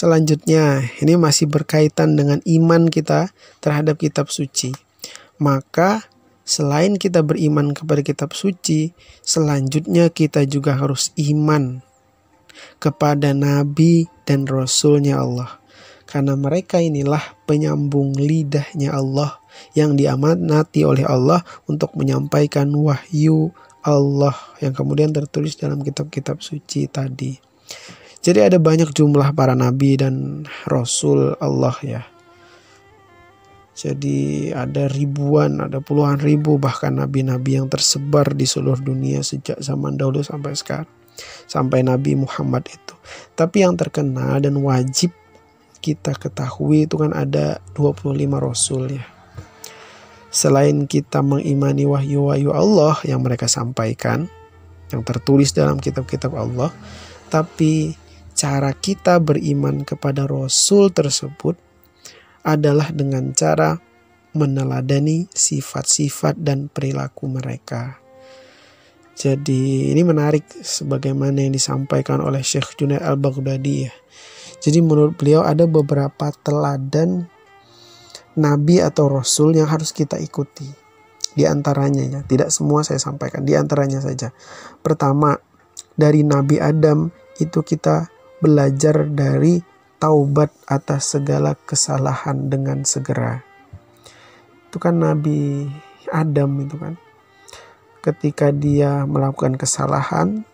Selanjutnya, ini masih berkaitan dengan iman kita terhadap kitab suci. Maka selain kita beriman kepada kitab suci, selanjutnya kita juga harus iman kepada nabi dan rasulnya Allah. Karena mereka inilah penyambung lidahnya Allah yang diamanati oleh Allah untuk menyampaikan wahyu Allah yang kemudian tertulis dalam kitab-kitab suci tadi. Jadi ada banyak jumlah para nabi dan rasul Allah ya. Jadi ada ribuan, ada puluhan ribu bahkan nabi-nabi yang tersebar di seluruh dunia sejak zaman dahulu sampai sekarang. Sampai Nabi Muhammad itu. Tapi yang terkenal dan wajib kita ketahui itu kan ada 25 rasul ya. Selain kita mengimani wahyu-wahyu Allah yang mereka sampaikan, yang tertulis dalam kitab-kitab Allah, tapi cara kita beriman kepada rasul tersebut adalah dengan cara meneladani sifat-sifat dan perilaku mereka. Jadi ini menarik sebagaimana yang disampaikan oleh Syekh Junaid Al-Baghdadi ya. Jadi menurut beliau ada beberapa teladan nabi atau rasul yang harus kita ikuti. Di antaranya ya, tidak semua saya sampaikan, di antaranya saja. Pertama, dari Nabi Adam itu kita belajar dari taubat atas segala kesalahan dengan segera. Itu kan Nabi Adam itu kan. Ketika dia melakukan kesalahan,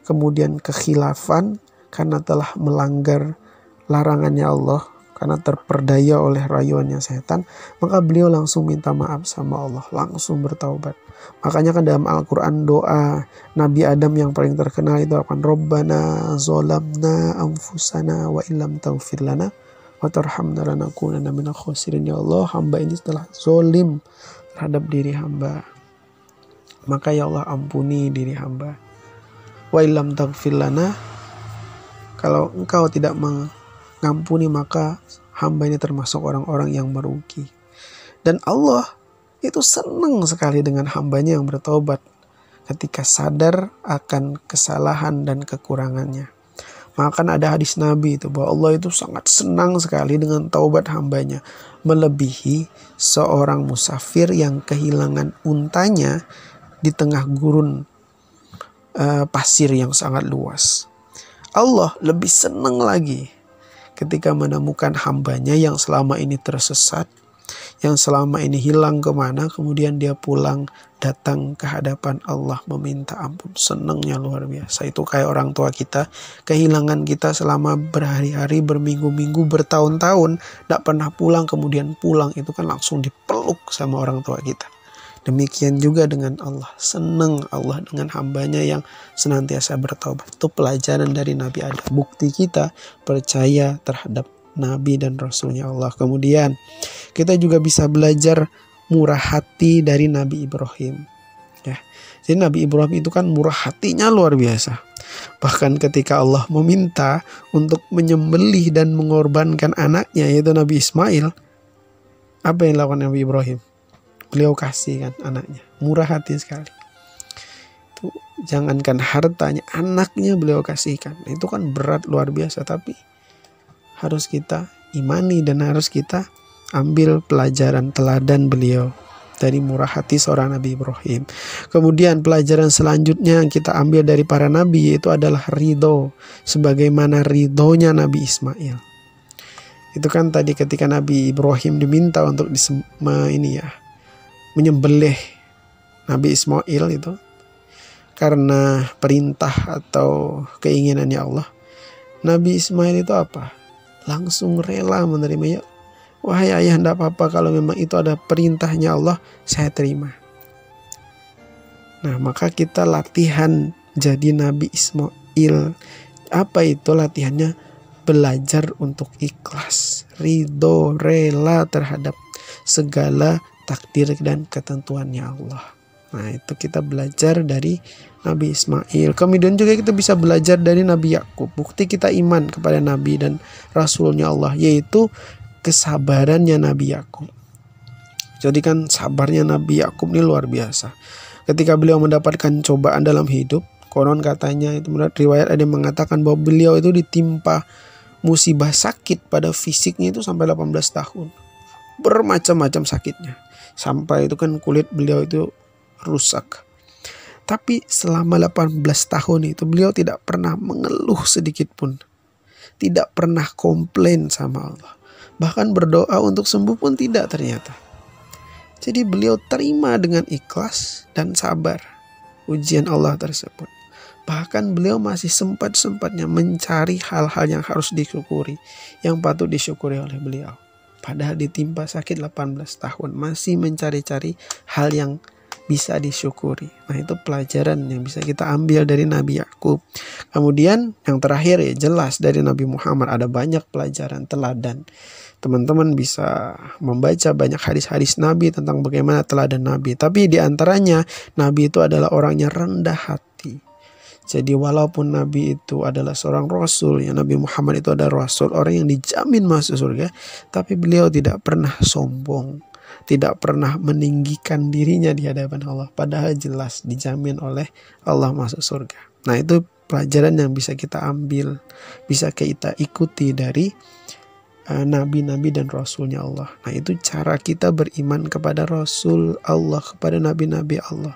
kemudian kekhilafan karena telah melanggar larangannya Allah, karena terperdaya oleh rayuannya setan, maka beliau langsung minta maaf sama Allah, langsung bertaubat. Makanya kan dalam Al-Quran doa Nabi Adam yang paling terkenal itu akan Rabbana zolamna anfusana wa illam taghfir lana wa tarhamna lanakunanna minal khasirin. Ya Allah, hamba ini telah zolim terhadap diri hamba, maka ya Allah ampuni diri hamba. Wa illam taghfir lana, kalau engkau tidak mengampuni maka hamba ini termasuk orang-orang yang merugi. Dan Allah itu senang sekali dengan hambanya yang bertobat ketika sadar akan kesalahan dan kekurangannya. Maka kan ada hadis Nabi itu bahwa Allah itu sangat senang sekali dengan taubat hambanya, melebihi seorang musafir yang kehilangan untanya di tengah gurun pasir yang sangat luas. Allah lebih senang lagi ketika menemukan hambanya yang selama ini tersesat, yang selama ini hilang kemana, kemudian dia pulang datang ke hadapan Allah meminta ampun. Senangnya luar biasa. Itu kayak orang tua kita, kehilangan kita selama berhari-hari, berminggu-minggu, bertahun-tahun, tidak pernah pulang, kemudian pulang, itu kan langsung dipeluk sama orang tua kita. Demikian juga dengan Allah. Senang Allah dengan hambanya yang senantiasa bertaubat. Itu pelajaran dari Nabi Adam. Bukti kita percaya terhadap Nabi dan Rasulnya Allah. Kemudian kita juga bisa belajar murah hati dari Nabi Ibrahim. Ya. Jadi Nabi Ibrahim itu kan murah hatinya luar biasa. Bahkan ketika Allah meminta untuk menyembelih dan mengorbankan anaknya, yaitu Nabi Ismail, apa yang dilakukan Nabi Ibrahim? Beliau kasih kan anaknya, murah hati sekali. Itu jangankan hartanya, anaknya beliau kasihkan. Itu kan berat luar biasa, tapi harus kita imani dan harus kita ambil pelajaran teladan beliau dari murah hati seorang Nabi Ibrahim. Kemudian pelajaran selanjutnya yang kita ambil dari para nabi yaitu adalah ridho, sebagaimana ridhonya Nabi Ismail. Itu kan tadi ketika Nabi Ibrahim diminta untuk menyembelih Nabi Ismail itu karena perintah atau keinginannya Allah. Nabi Ismail itu apa? Langsung rela menerimanya. Wahai ayah, tidak apa-apa, kalau memang itu ada perintahnya Allah, saya terima. Nah, maka kita latihan jadi Nabi Ismail. Apa itu latihannya? Belajar untuk ikhlas, ridho, rela terhadap segala takdir dan ketentuannya Allah. Nah, itu kita belajar dari Nabi Ismail. Kemudian juga kita bisa belajar dari Nabi Yakub. Bukti kita iman kepada Nabi dan Rasulnya Allah, yaitu kesabarannya Nabi Yakub. Jadi kan sabarnya Nabi Yakub ini luar biasa. Ketika beliau mendapatkan cobaan dalam hidup, konon katanya itu menurut riwayat ada yang mengatakan bahwa beliau itu ditimpa musibah sakit pada fisiknya itu sampai 18 tahun. Bermacam-macam sakitnya. Sampai itu kan kulit beliau itu rusak. Tapi selama 18 tahun itu beliau tidak pernah mengeluh sedikit pun. Tidak pernah komplain sama Allah. Bahkan berdoa untuk sembuh pun tidak ternyata. Jadi beliau terima dengan ikhlas dan sabar ujian Allah tersebut. Bahkan beliau masih sempat-sempatnya mencari hal-hal yang harus disyukuri, yang patut disyukuri oleh beliau. Padahal ditimpa sakit 18 tahun, masih mencari-cari hal yang bisa disyukuri. Nah, itu pelajaran yang bisa kita ambil dari Nabi Yakub. Kemudian yang terakhir ya jelas dari Nabi Muhammad ada banyak pelajaran teladan. Teman-teman bisa membaca banyak hadis-hadis Nabi tentang bagaimana teladan Nabi. Tapi di antaranya Nabi itu adalah orangnya rendah hati. Jadi walaupun Nabi itu adalah seorang Rasul, ya Nabi Muhammad itu adalah Rasul, orang yang dijamin masuk surga, tapi beliau tidak pernah sombong, tidak pernah meninggikan dirinya di hadapan Allah, padahal jelas dijamin oleh Allah masuk surga. Nah, itu pelajaran yang bisa kita ambil, bisa kita ikuti dari nabi-nabi dan rasulnya Allah. Nah, itu cara kita beriman kepada Rasul Allah, kepada nabi-nabi Allah.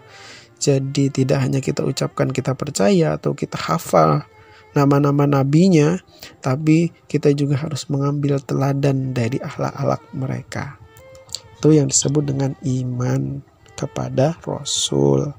Jadi tidak hanya kita ucapkan kita percaya atau kita hafal nama-nama nabinya, tapi kita juga harus mengambil teladan dari akhlak-akhlak mereka. Itu yang disebut dengan iman kepada Rasul.